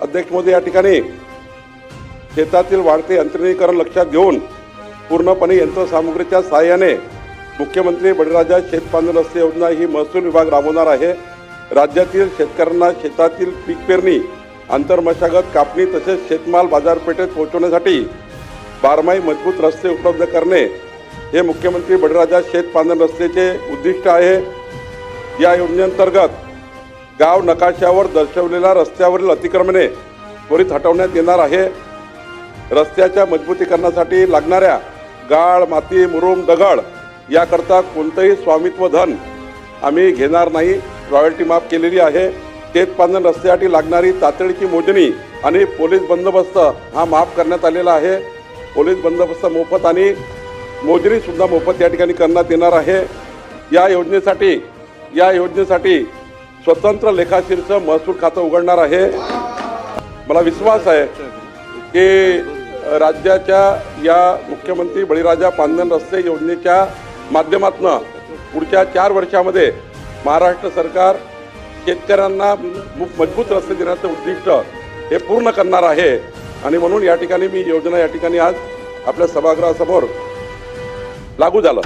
अध्यक्ष महोदय, या ठिकाणी शेतातील वाढते यंत्रणीकरण लक्षात घेऊन पूर्णपणे यंत्रसामुग्रीच्या सहाय्याने मुख्यमंत्री बळीराजा शेतपांजर रस्ते योजना ही महसूल विभाग राबवणार आहे। राज्यातील शेतकऱ्यांना शेतातील पीक पेरणी, आंतरमशागत, कापणी तसेच शेतमाल बाजारपेठेत पोहोचवण्यासाठी बारमाही मजबूत रस्ते उपलब्ध करणे हे मुख्यमंत्री बळीराजा शेतपांजर रस्त्याचे उद्दिष्ट आहे। या योजनेअंतर्गत गाव नकाशावर दर्शवलेल्या रस्त्यावरील अतिक्रमणे त्वरित हटवण्यात येणार आहे। रस्त्याच्या मजबूतीकरणासाठी लागणाऱ्या गाळ, माती, मुरुम, दगड याकरता कोणतेही स्वामित्व धन आम्ही घेणार नाही, रॉयल्टी माफ केलेली आहे। शेतपांजर रस्त्यासाठी लागणारी तातडीची मोजणी आणि पोलीस बंदोबस्त हा माफ करण्यात आलेला आहे। पोलीस बंदोबस्त मोफत आणि मोजणी सुद्धा मोफत या ठिकाणी करण्यात येणार आहे। या योजनेसाठी स्वतंत्र लेखाशीर्ष महसूल खातं उघडणार आहे। मला विश्वास आहे की राज्याच्या या मुख्यमंत्री बळीराजा पांजर रस्ते योजनेच्या माध्यमातून पुढच्या 4 वर्षामध्ये महाराष्ट्र सरकार शेतकऱ्यांना मजबूत रस्ते देण्याचं उद्दिष्ट हे पूर्ण करणार आहे। आणि म्हणून या ठिकाणी मी योजना या ठिकाणी आज आपल्या सभागृहासमोर लागू झालं।